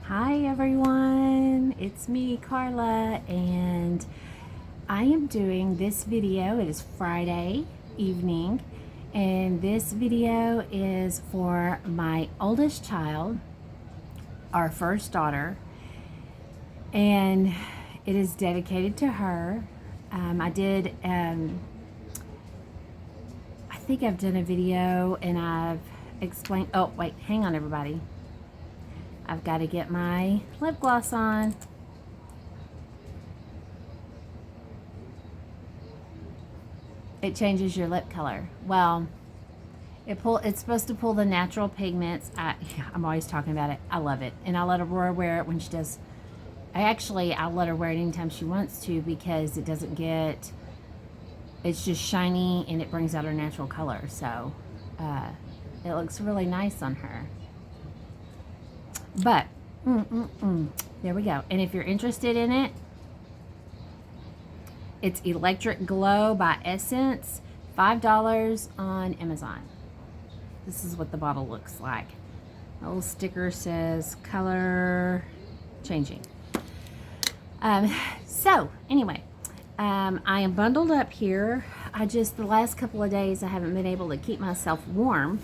Hi everyone, it's me Carla, and I am doing this video. It is Friday evening, and this video is for my oldest child, our first daughter, and it is dedicated to her. I think I've done a video and I've explained, oh wait, hang on everybody. I've got to get my lip gloss on. It changes your lip color. Well, it's supposed to pull the natural pigments. I'm always talking about it. I love it. And I let Aurora wear it when she does. I'll let her wear it anytime she wants to because it doesn't get, it's just shiny and it brings out her natural color. So it looks really nice on her. But, there we go. And if you're interested in it, it's Electric Glow by Essence, $5 on Amazon. This is what the bottle looks like. The little sticker says color changing. So anyway, I am bundled up here. The last couple of days I haven't been able to keep myself warm.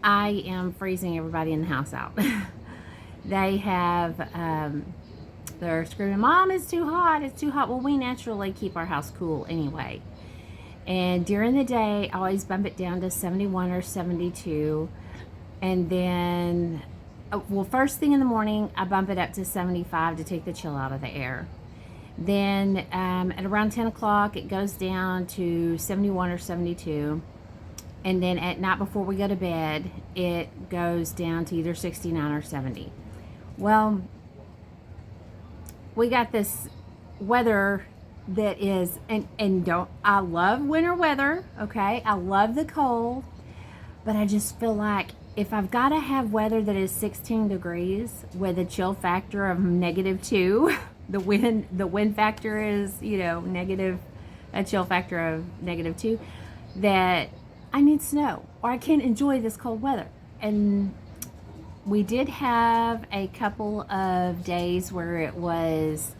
I am freezing everybody in the house out. They have, they're screaming, Mom, it's too hot, it's too hot. Well, we naturally keep our house cool anyway. And during the day, I always bump it down to 71 or 72. And then, well, first thing in the morning, I bump it up to 75 to take the chill out of the air. Then at around 10 o'clock, it goes down to 71 or 72. And then at night before we go to bed, it goes down to either 69 or 70. Well, we got this weather that is, I love winter weather, okay? I love the cold, but I just feel like if I've got to have weather that is 16 degrees with a chill factor of -2, the wind factor is, negative, a chill factor of -2, that I need snow or I can't enjoy this cold weather. And we did have a couple of days where it was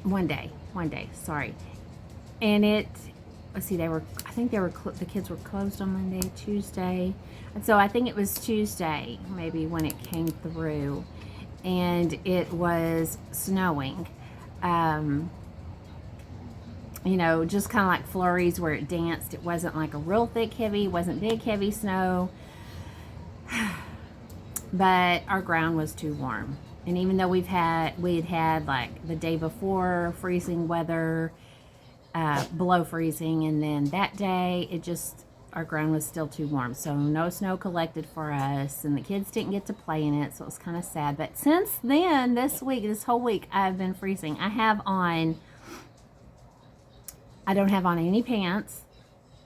one day, sorry. And let's see, I think the kids were closed on Monday, Tuesday. And so I think it was Tuesday maybe when it came through and it was snowing. Just kind of like flurries where it danced. It wasn't like a real thick, heavy, wasn't big, heavy snow. But our ground was too warm. And even though we had had like the day before freezing weather, below freezing, and then that day, our ground was still too warm. So no snow collected for us, and the kids didn't get to play in it, so it was kind of sad. But since then, this whole week, I've been freezing. I don't have on any pants.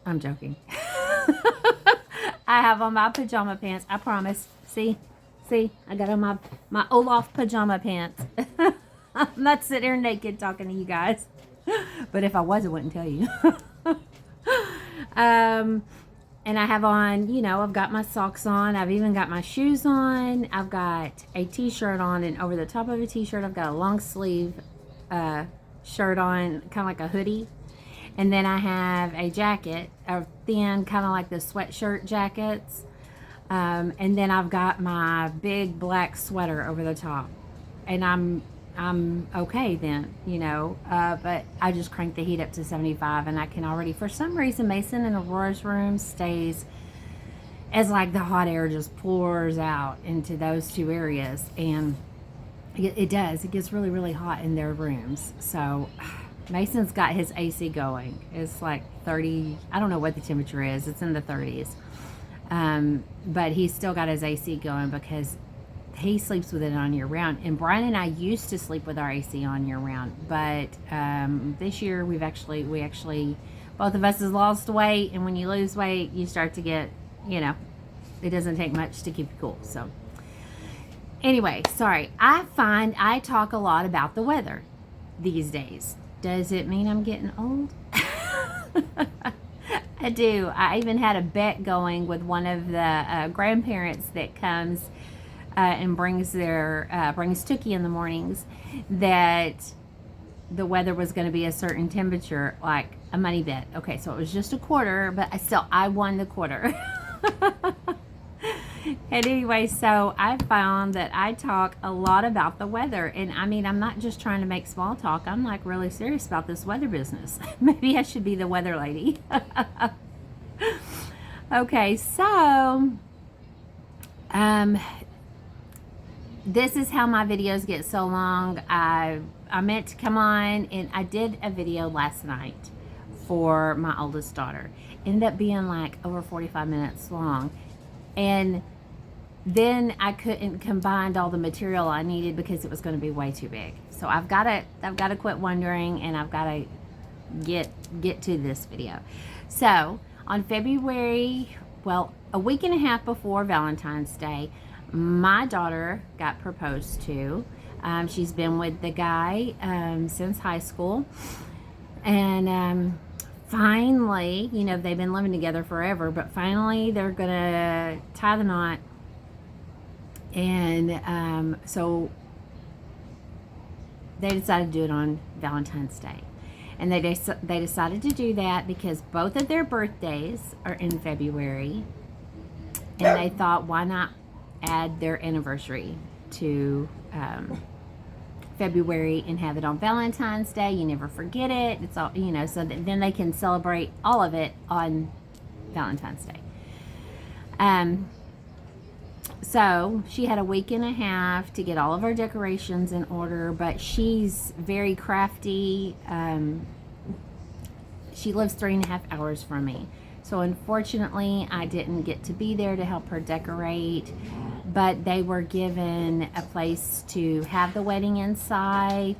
I'm joking. I have on my pajama pants. I promise. See, I got on my Olaf pajama pants. I'm not sitting here naked talking to you guys. But if I was, I wouldn't tell you. And I have on, I've got my socks on. I've even got my shoes on. I've got a t-shirt on, and over the top of a t-shirt, I've got a long sleeve shirt on, kind of like a hoodie. And then I have a jacket, a thin, kind of like the sweatshirt jackets. And then I've got my big black sweater over the top. And I'm okay then, but I just cranked the heat up to 75, and I can already, for some reason, Mason and Aurora's room stays as like the hot air just pours out into those two areas. And it does. It gets really, really hot in their rooms. So Mason's got his AC going. It's like 30, I don't know what the temperature is. It's in the 30s. But he's still got his AC going because he sleeps with it on year round. And Brian and I used to sleep with our AC on year round. But this year we actually, both of us has lost weight. And when you lose weight, you start to get, it doesn't take much to keep you cool. So anyway, sorry. I find I talk a lot about the weather these days. Does it mean I'm getting old? I do. I even had a bet going with one of the grandparents that comes and brings Tookie in the mornings, that the weather was going to be a certain temperature, like a money bet. Okay, so it was just a quarter, but I won the quarter. And anyway, so I found that I talk a lot about the weather. And I mean, I'm not just trying to make small talk. I'm like really serious about this weather business. Maybe I should be the weather lady. Okay, so this is how my videos get so long. I meant to come on, and I did a video last night for my oldest daughter. Ended up being like over 45 minutes long. And then I couldn't combine all the material I needed because it was going to be way too big. So I've got to quit wondering, and I've got to get to this video. So on February, well, a week and a half before Valentine's Day, my daughter got proposed to. She's been with the guy since high school, and finally, you know, they've been living together forever, but finally they're gonna tie the knot. And so they decided to do it on Valentine's Day. And they decided to do that because both of their birthdays are in February. And they thought, why not add their anniversary to February and have it on Valentine's Day? You never forget it. It's all, you know, so that then they can celebrate all of it on Valentine's Day. So she had a week and a half to get all of her decorations in order, but she's very crafty. She lives 3.5 hours from me. So unfortunately, I didn't get to be there to help her decorate, but they were given a place to have the wedding inside.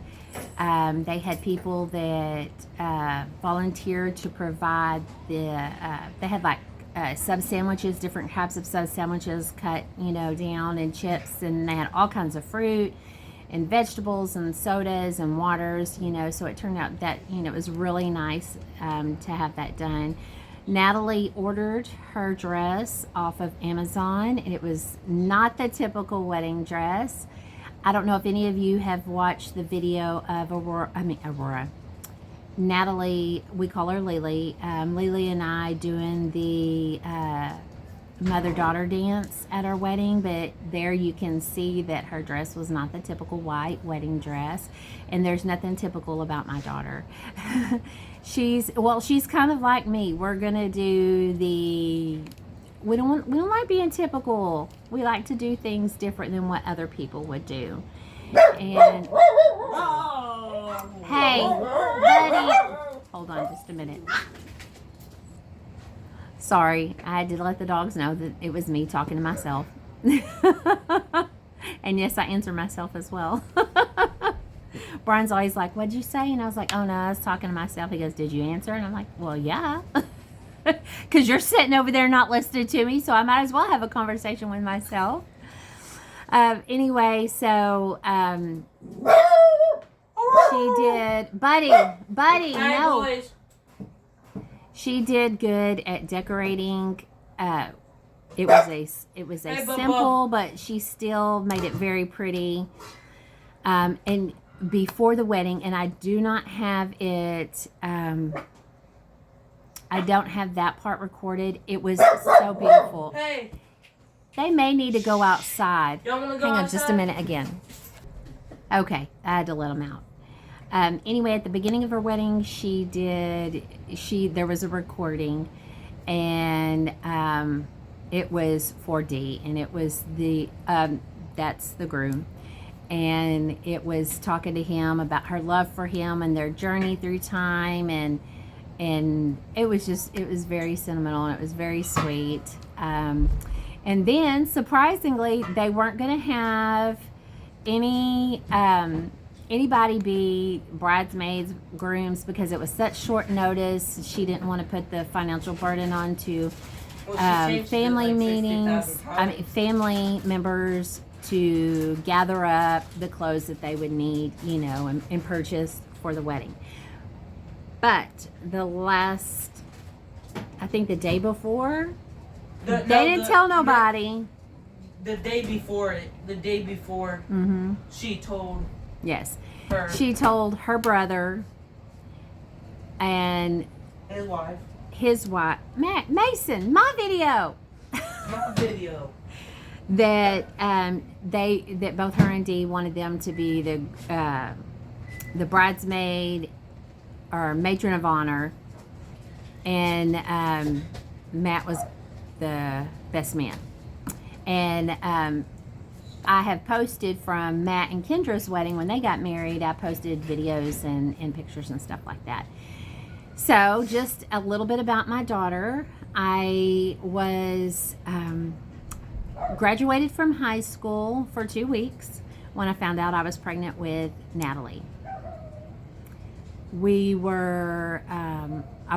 They had people that volunteered to provide they had like sub sandwiches, different types of sub sandwiches cut, you know, down, and chips, and they had all kinds of fruit and vegetables and sodas and waters, you know, so it turned out that, you know, it was really nice to have that done. Natalie ordered her dress off of Amazon, and it was not the typical wedding dress. I don't know if any of you have watched the video of Aurora. Natalie, we call her Lily. Lily and I doing the mother-daughter dance at our wedding, but there you can see that her dress was not the typical white wedding dress, and there's nothing typical about my daughter. She's kind of like me. We're gonna do we don't like being typical. We like to do things different than what other people would do. And hey, buddy, hold on just a minute. Sorry, I had to let the dogs know that it was me talking to myself. And yes, I answer myself as well. Brian's always like, what'd you say? And I was like, oh no, I was talking to myself. He goes, did you answer? And I'm like, well, yeah. Because you're sitting over there not listening to me, so I might as well have a conversation with myself. Anyway, so she did, buddy, hey, no. boys. She did good at decorating. It was a Hey, simple, but she still made it very pretty. And before the wedding, and I do not have it. I don't have that part recorded. It was so beautiful. Hey, They may need to go outside. y'all gonna go Hang on outside? just a minute again. Okay, I had to let them out. Anyway, at the beginning of her wedding, there was a recording, and it was 4D, and it was that's the groom, and it was talking to him about her love for him and their journey through time, and it was very sentimental, and it was very sweet. And then, surprisingly, they weren't going to have anybody be bridesmaids, grooms, because it was such short notice. She didn't want to put the financial burden onto family meetings. Family members to gather up the clothes that they would need, you know, and purchase for the wedding. But the last I think the day before. They didn't tell nobody. The day before, Mm-hmm. she told Yes. her. She told her brother and his wife, Mason, my video. my video. that that both her and Dee wanted them to be the bridesmaid or matron of honor, and Matt was the best man. And I have posted from Matt and Kendra's wedding when they got married. I posted videos and pictures and stuff like that. So just a little bit about my daughter. I was graduated from high school for 2 weeks when I found out I was pregnant with Natalie. I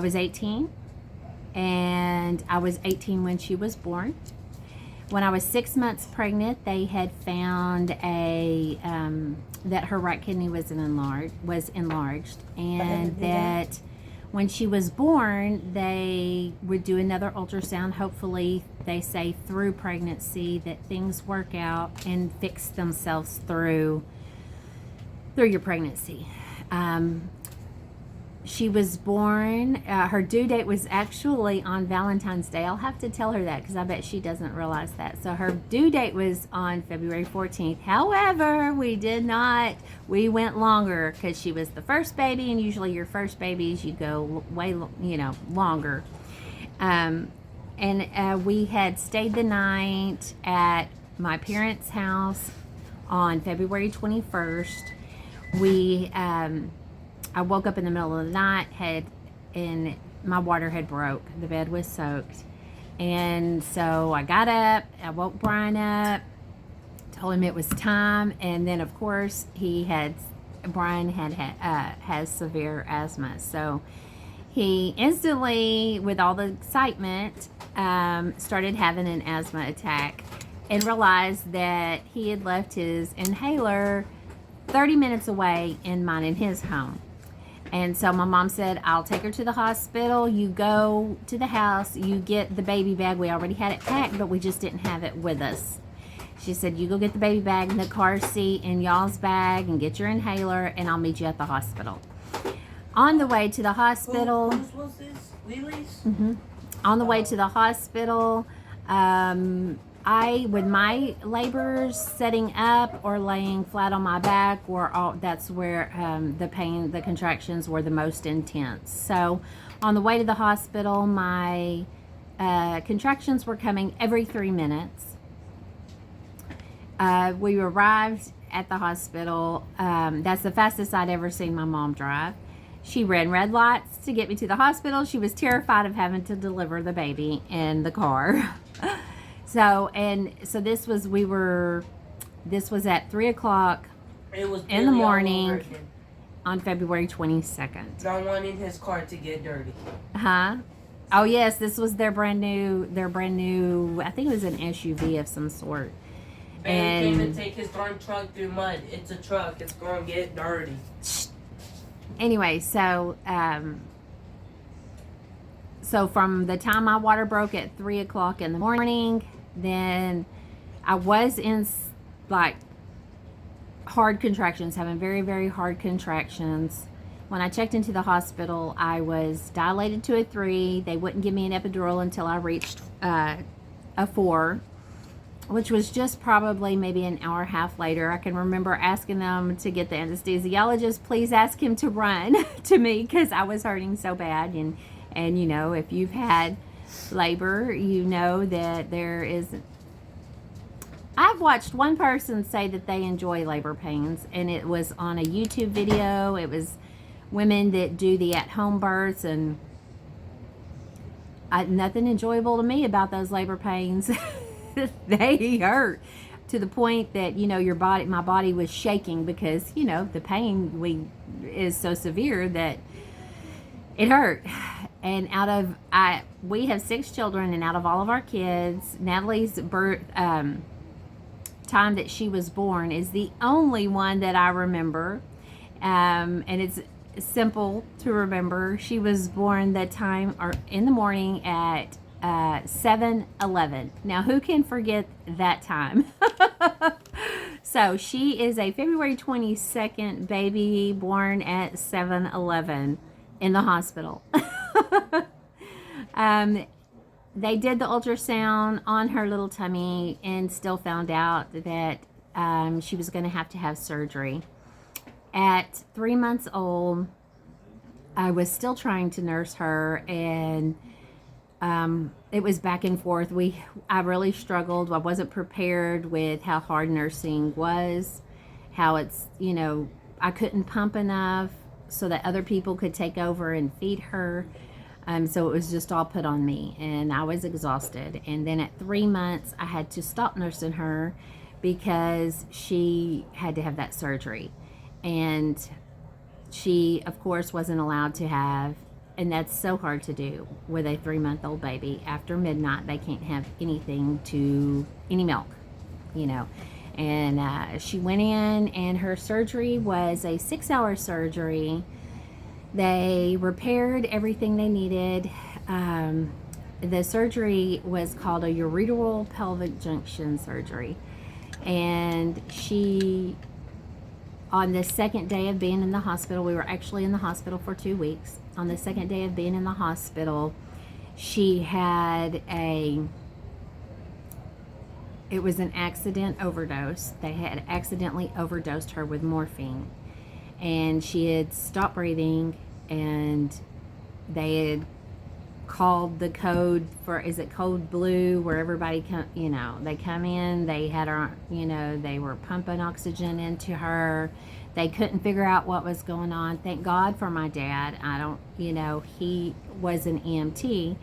was 18, and I was 18 when she was born. When I was 6 months pregnant, they had found that her right kidney was enlarged, and that when she was born, they would do another ultrasound. Hopefully, they say through pregnancy that things work out and fix themselves through your pregnancy. She was born, her due date was actually on Valentine's Day. I'll have to tell her that because I bet she doesn't realize that. So her due date was on February 14th. However, we went longer because she was the first baby, and usually your first babies, you go way, longer. And we had stayed the night at my parents' house on February 21st. I woke up in the middle of the night, and my water had broke. The bed was soaked. And so I got up, I woke Brian up, told him it was time, and then of course Brian has severe asthma. So he instantly, with all the excitement, started having an asthma attack and realized that he had left his inhaler 30 minutes away in mine in his home. And so my mom said, I'll take her to the hospital. You go to the house, you get the baby bag. We already had it packed, but we just didn't have it with us. She said, you go get the baby bag in the car seat in y'all's bag and get your inhaler, and I'll meet you at the hospital. On the way to the hospital. Whose was this? Lily's? Mm-hmm. On the way to the hospital, with my labors setting up or laying flat on my back, that's where the contractions were the most intense. So on the way to the hospital, my contractions were coming every 3 minutes. We arrived at the hospital. That's the fastest I'd ever seen my mom drive. She ran red lights to get me to the hospital. She was terrified of having to deliver the baby in the car. So this was at 3 o'clock in the morning on February 22nd. Not wanting his car to get dirty. Huh? Oh yes, this was their brand new, I think it was an SUV of some sort. And he came to take his darn truck through mud. It's a truck. It's going to get dirty. Anyway, so from the time my water broke at 3 o'clock in the morning, then I was in hard contractions, having very, very hard contractions. When I checked into the hospital, I was dilated to a 3. They wouldn't give me an epidural until I reached a 4, which was just probably maybe an hour and a half later. I can remember asking them to get the anesthesiologist, please ask him to run to me because I was hurting so bad. And if you've had labor, you know that I've watched one person say that they enjoy labor pains, and it was on a YouTube video. It was women that do the at-home births, and nothing enjoyable to me about those labor pains. They hurt to the point that my body was shaking because the pain is so severe that it hurt. And we have 6 children, and out of all of our kids, Natalie's birth time that she was born is the only one that I remember. And simple to remember. She was born that time or in the morning at 7:11. Now, who can forget that time? So she is a February 22nd baby born at 7:11 in the hospital. They did the ultrasound on her little tummy and still found out that she was going to have surgery. At 3 months old, I was still trying to nurse her, and it was back and forth. I really struggled. I wasn't prepared with how hard nursing was, how it's, I couldn't pump enough so that other people could take over and feed her. So it was just all put on me, and I was exhausted. And then at 3 months, I had to stop nursing her because she had to have that surgery. And she, of course, wasn't allowed to have, and that's so hard to do with a 3-month-old baby. After midnight, they can't have any milk, And she went in, and her surgery was a 6-hour surgery. They repaired everything they needed. The surgery was called a ureteral pelvic junction surgery. And on the second day of being in the hospital, we were actually in the hospital for 2 weeks. On the second day of being in the hospital, she had it was an accident overdose. They had accidentally overdosed her with morphine. And she had stopped breathing, and they had called the code for, is it code blue, where everybody they come in, they had her, they were pumping oxygen into her. They couldn't figure out what was going on. Thank God for my dad. He was an EMT,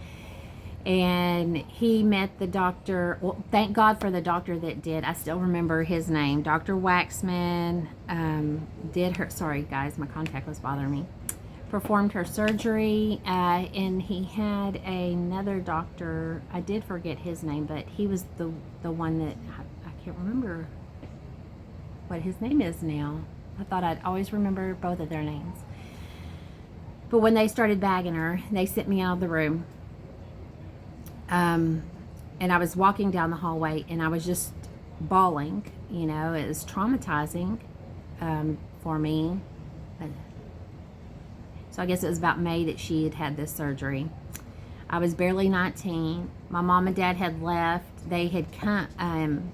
and he met the doctor. Well, thank God for the doctor that did. I still remember his name. Dr. Waxman did her, sorry guys, my contact was bothering me. Performed her surgery, and he had another doctor. I did forget his name, but he was the one that, I can't remember what his name is now. I thought I'd always remember both of their names. But when they started bagging her, they sent me out of the room. And I was walking down the hallway, and I was just bawling. It was traumatizing for me. So I guess it was about May that she had this surgery. I was barely 19. My mom and dad had left. They had come.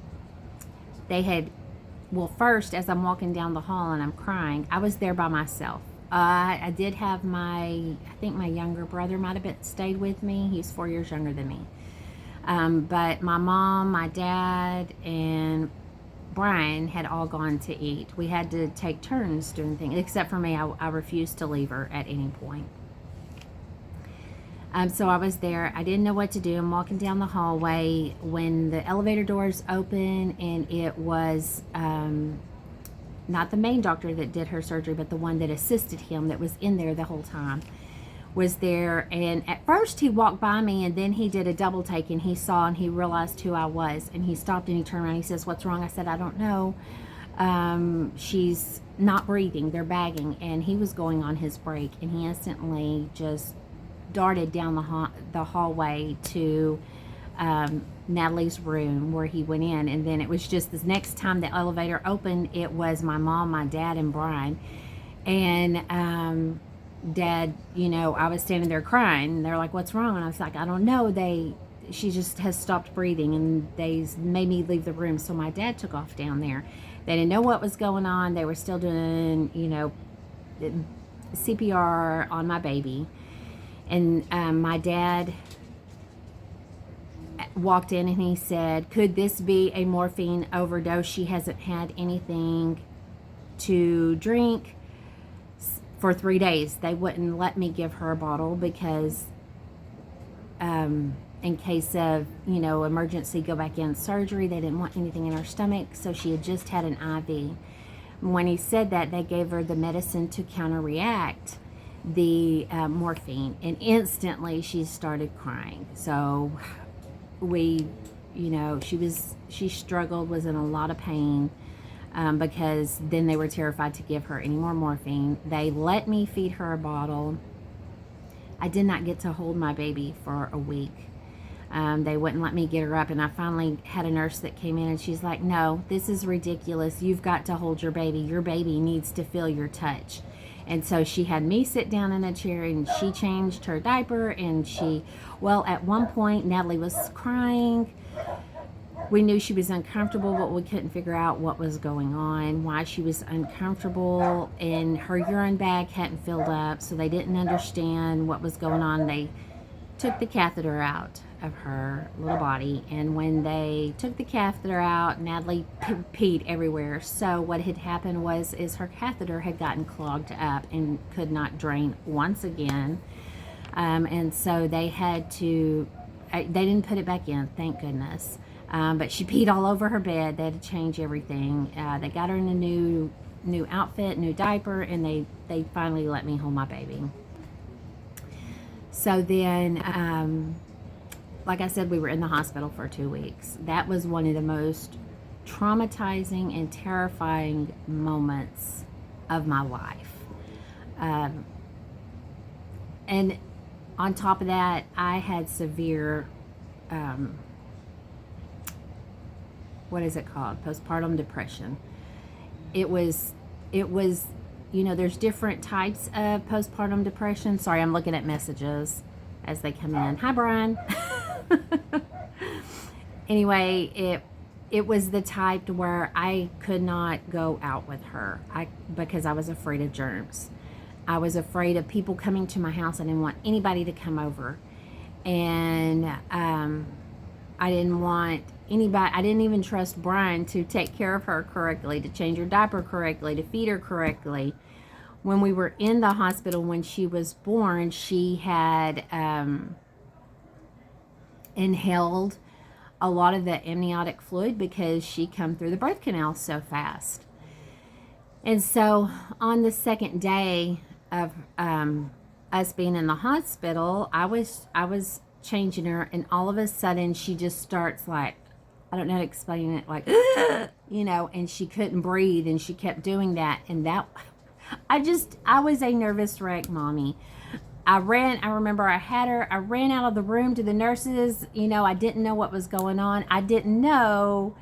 Well, first, as I'm walking down the hall and I'm crying, I was there by myself. I did have I think my younger brother might have stayed with me. He's 4 years younger than me. But my mom, my dad, and Brian had all gone to eat. We had to take turns doing things, except for me. I refused to leave her at any point. So I was there. I didn't know what to do. I'm walking down the hallway when the elevator doors open, and it was not the main doctor that did her surgery, but the one that assisted him, that was in there the whole time, was there. And at first he walked by me, and then he did a double take, and he saw and he realized who I was, and he stopped and he turned around and he says, "What's wrong?" I said, "I don't know. She's not breathing. They're bagging." And he was going on his break, and he instantly just darted down the hallway to Natalie's room, where he went in. And then it was just the next time the elevator opened, it was my mom, my dad, and Brian. And Dad, I was standing there crying, and they're like, "What's wrong?" And I was like, "I don't know. She just has stopped breathing," and they made me leave the room. So my dad took off down there. They didn't know what was going on. They were still doing, CPR on my baby. And my dad walked in, and he said, "Could this be a morphine overdose? She hasn't had anything to drink for 3 days." They wouldn't let me give her a bottle because in case of, emergency, go back in surgery, they didn't want anything in her stomach. So she had just had an IV. When he said that, they gave her the medicine to counteract the morphine, and instantly she started crying. So she struggled, was in a lot of pain. because then they were terrified to give her any more morphine. They let me feed her a bottle. I did not get to hold my baby for a week. They wouldn't let me get her up, and I finally had a nurse that came in, and she's like, no, this is ridiculous. You've got to hold your baby. Your baby needs to feel your touch. And so she had me sit down in a chair, and she changed her diaper, and at one point, Natalie was crying. We knew she was uncomfortable, but we couldn't figure out what was going on, why she was uncomfortable, and her urine bag hadn't filled up, so they didn't understand what was going on. They took the catheter out of her little body, and when they took the catheter out, Natalie peed everywhere. So what had happened is her catheter had gotten clogged up and could not drain once again, and so they had to, they didn't put it back in, thank goodness. But she peed all over her bed. They had to change everything. They got her in a new outfit, new diaper, and they finally let me hold my baby. So then, like I said, we were in the hospital for 2 weeks. That was one of the most traumatizing and terrifying moments of my life. And on top of that, I had severe, what is it called? Postpartum depression. It was, there's different types of postpartum depression. Sorry, I'm looking at messages as they come in. Hi, Brian. Anyway, it was the type to where I could not go out with her because I was afraid of germs. I was afraid of people coming to my house. I didn't want anybody to come over. And I didn't want anybody, I didn't even trust Brian to take care of her correctly, to change her diaper correctly, to feed her correctly. When we were in the hospital when she was born, she had inhaled a lot of the amniotic fluid because she come through the birth canal so fast. And so on the second day of us being in the hospital, I was changing her, and all of a sudden she just starts like, I don't know how to explain it, like, and she couldn't breathe, and she kept doing that. And I was a nervous wreck, Mommy. I remember I ran out of the room to the nurses. I didn't know what was going on. I didn't know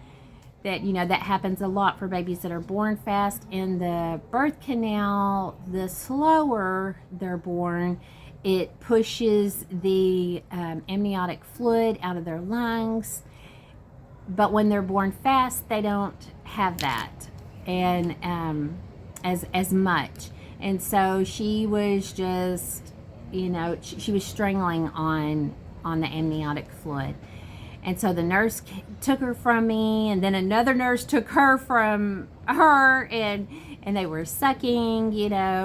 that, that happens a lot for babies that are born fast. In the birth canal, the slower they're born, it pushes the amniotic fluid out of their lungs. But when they're born fast, they don't have that and as much. And so she was just, she was strangling on the amniotic fluid. And so the nurse took her from me, and then another nurse took her from her, and they were sucking,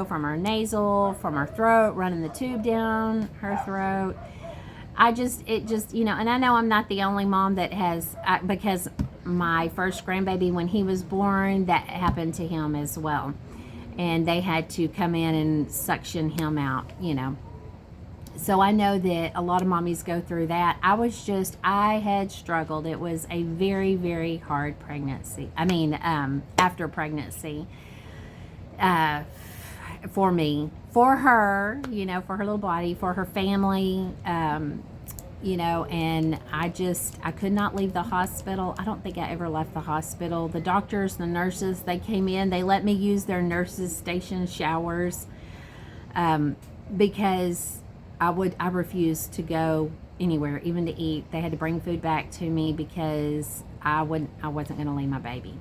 from her nasal, from her throat, running the tube down her throat. And I know I'm not the only mom that has, because my first grandbaby, when he was born, that happened to him as well. And they had to come in and suction him out, So I know that a lot of mommies go through that. I had struggled. It was a very, very hard pregnancy. After pregnancy, for me, for her, for her little body, for her family, and I could not leave the hospital. I don't think I ever left the hospital. The doctors, the nurses, they came in, they let me use their nurses' station showers, because I refused to go anywhere, even to eat. They had to bring food back to me because I wasn't going to leave my baby.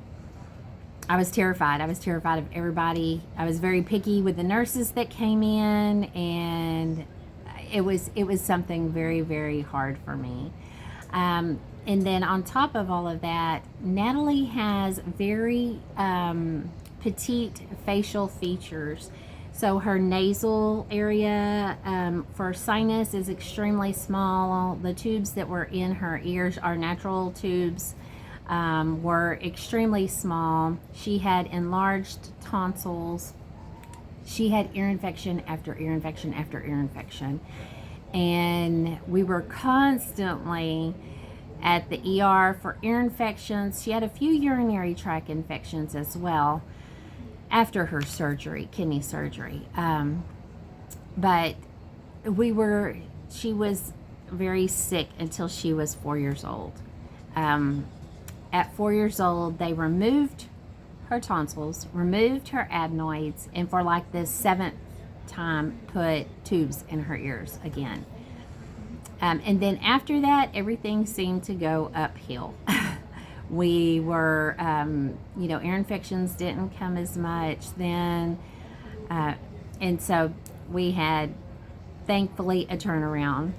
I was terrified. I was terrified of everybody. I was very picky with the nurses that came in, and it was something very, very hard for me. And then on top of all of that, Natalie has very petite facial features. So her nasal area for sinus is extremely small. The tubes that were in her ears, our natural tubes, were extremely small. She had enlarged tonsils. She had ear infection after ear infection after ear infection. And we were constantly at the ER for ear infections. She had a few urinary tract infections as well after her surgery, kidney surgery. But she was very sick until she was 4 years old. At 4 years old, they removed her tonsils, removed her adenoids, and for like the 7th time put tubes in her ears again. And then after that, everything seemed to go uphill. We were, ear infections didn't come as much then. And so we had, thankfully, a turnaround.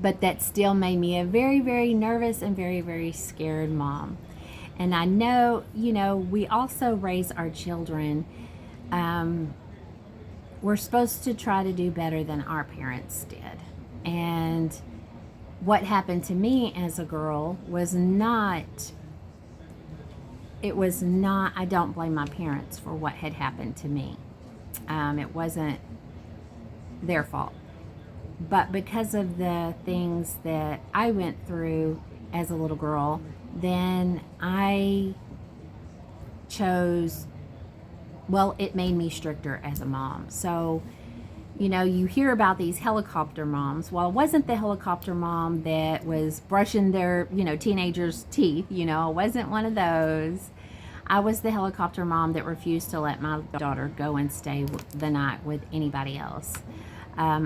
But that still made me a very, very nervous and very, very scared mom. And I know, we also raise our children. We're supposed to try to do better than our parents did. And what happened to me as a girl was not, I don't blame my parents for what had happened to me. It wasn't their fault. But because of the things that I went through as a little girl, then I chose, it made me stricter as a mom. So, you hear about these helicopter moms. Well, it wasn't the helicopter mom that was brushing their, teenagers' teeth. I wasn't one of those. I was the helicopter mom that refused to let my daughter go and stay the night with anybody else. I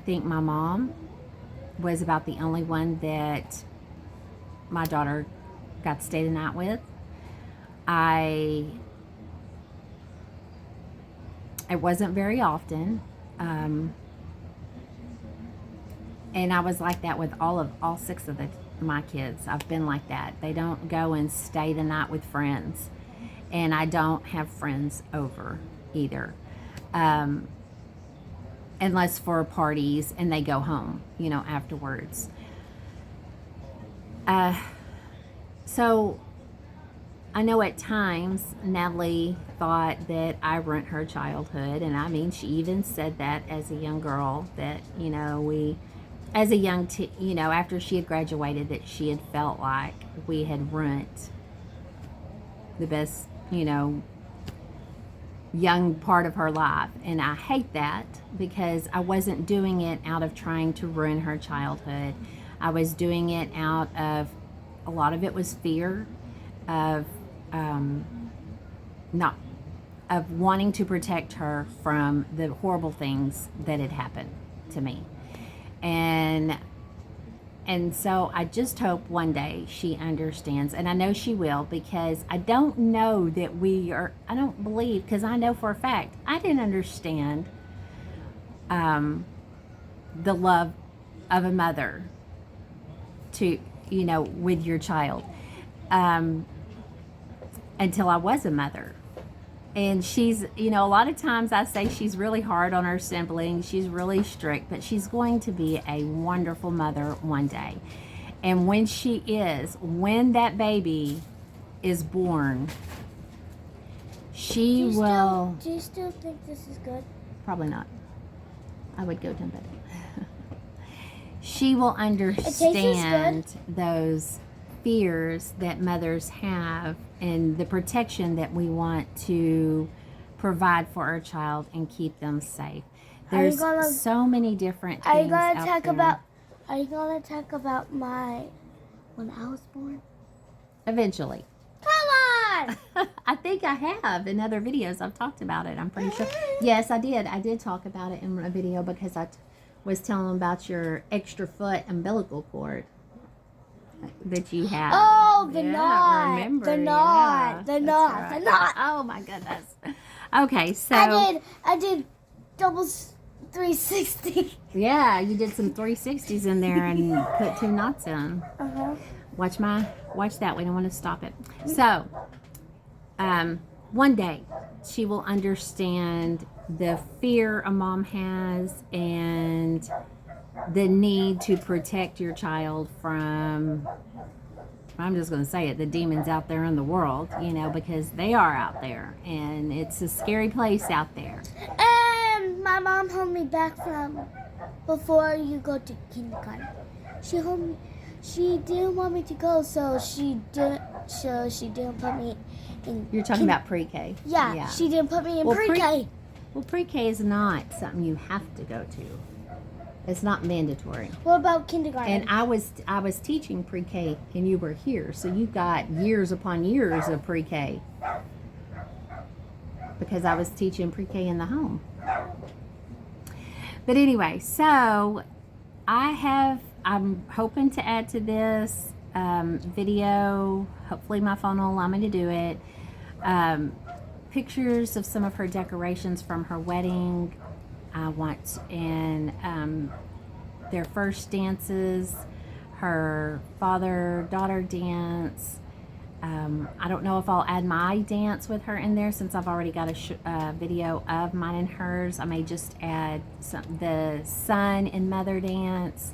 think my mom was about the only one that my daughter got to stay the night with. It wasn't very often. And I was like that with all 6 of my kids. I've been like that. They don't go and stay the night with friends. And I don't have friends over either. Unless for parties and they go home, afterwards. So I know at times Natalie thought that I ruined her childhood. And I mean, she even said that as a young girl that, after she had graduated, that she had felt like we had ruined the best, young part of her life. And I hate that because I wasn't doing it out of trying to ruin her childhood. I was doing it out of, a lot of it was fear of wanting to protect her from the horrible things that had happened to me. And so I just hope one day she understands, and I know she will, because I don't know that I don't believe, because I know for a fact I didn't understand the love of a mother to, with your child until I was a mother. And she's, a lot of times I say she's really hard on her siblings. She's really strict, but she's going to be a wonderful mother one day. And when that baby is born, she will... Do you still think this is good? Probably not. I would go to bed. She will understand those fears that mothers have and the protection that we want to provide for our child and keep them safe. There's so many different things Are you gonna talk about when I was born? Eventually. Come on! I think I have in other videos. I've talked about it. I'm pretty sure. Yes, I did. I did talk about it in a video because I was telling them about your extra foot umbilical cord that you have. Oh, the knot. Remember, the knot. Yeah, the knot. right. The knot. Oh my goodness. Okay, so I did double 360. Yeah, you did some 360s in there and put 2 knots in. Uh-huh. Watch that. We don't want to stop it. So, one day she will understand the fear a mom has and the need to protect your child from, I'm just going to say it, the demons out there in the world, because they are out there and it's a scary place out there. And my mom held me back from before you go to kindergarten. she told me she didn't want me to go, so she didn't put me in. You're talking about pre-K. Yeah, she didn't put me in Well, pre-K. Well, pre-K is not something you have to go to. It's not mandatory. What about kindergarten? And I was teaching pre-K, and you were here, so you got years upon years of pre-K because I was teaching pre-K in the home. But anyway, so I'm hoping to add to this video. Hopefully, my phone will allow me to do it. Pictures of some of her decorations from her wedding. I want, and their first dances, her father-daughter dance. I don't know if I'll add my dance with her in there since I've already got a video of mine and hers. I may just add the son and mother dance.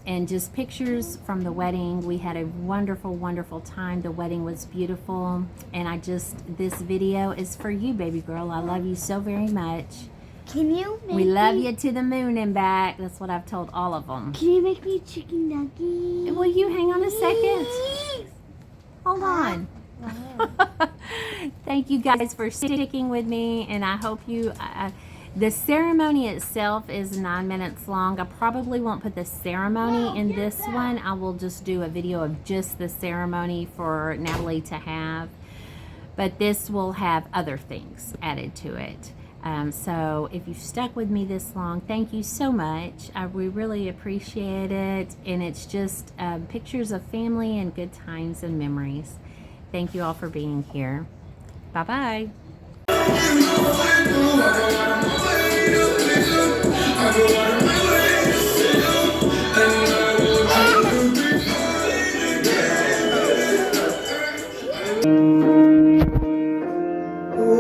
And just pictures from the wedding. We had a wonderful, wonderful time. The wedding was beautiful. And this video is for you, baby girl. I love you so very much. Can you make We love you to the moon and back. That's what I've told all of them. Can you make me chicken nuggets? Will you hang on a second? Hold on. Thank you guys for sticking with me. And I hope you... the ceremony itself is 9 minutes long. I probably won't put the ceremony in this one. I will just do a video of just the ceremony for Natalie to have. But this will have other things added to it. So if you've stuck with me this long, thank you so much. We really appreciate it. And it's just pictures of family and good times and memories. Thank you all for being here. Bye-bye.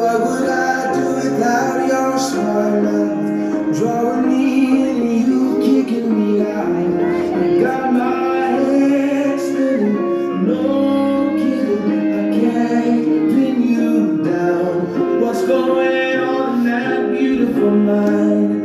What would I do without your smart mouth? Drawing me in and you kicking me out. You got my head spinning, no kidding. I can't pin you down. What's going on in that beautiful mind?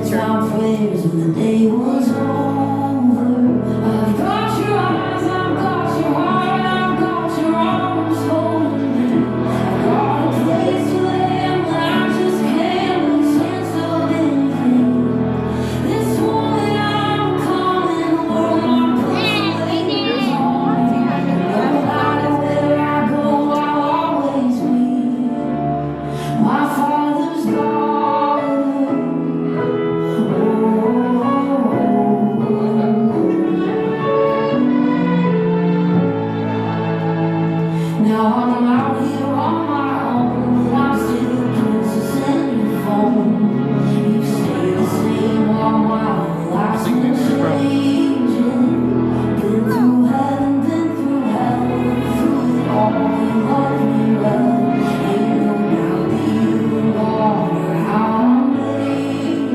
picture. Our prayers when the day was over. I've got your eyes, I've got your heart, I've got your arms holding me. I've got a place to land when I just can't make sense of anything. This moment I'm coming, the world I'm pushing is on. No matter where I go, I'll always be my father's daughter. Now I'm out here on my own, but I'm still a princess in your phone. You stay the same while my life's been changing. Been through heaven, been through hell, through it all, you love me well. Ain't no doubt that you wonder how I'm making.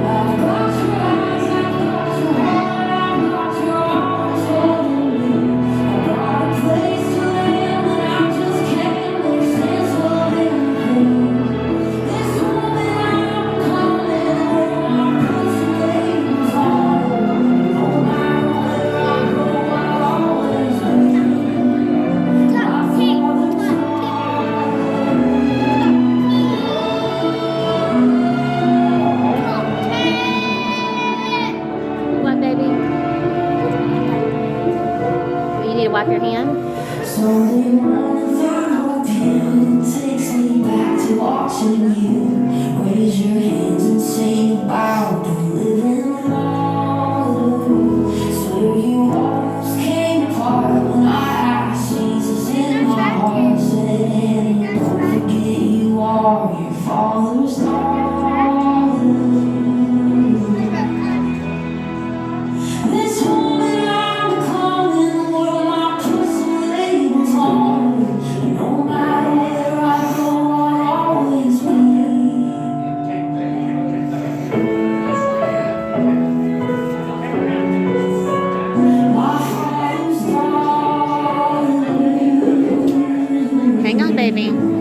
I've got your eyes, I've got your heart, I've got your arms holding me. I've got a place to land when I just can't make sense of anything. This moment I'm coming, where my pussy labels on. No matter where I go, I'll always be my father's What, baby? You need to wipe your hand? Slowly running through my pen, takes me back to watching you raise your hands and sing about the living water. Swear you almost came apart when I asked Jesus in my heart. Said, Annie, don't forget you are your father's daughter. This moment I'm coming, the world I put some labels on. No matter where I go, I'll always be my father's daughter. Hang on, baby.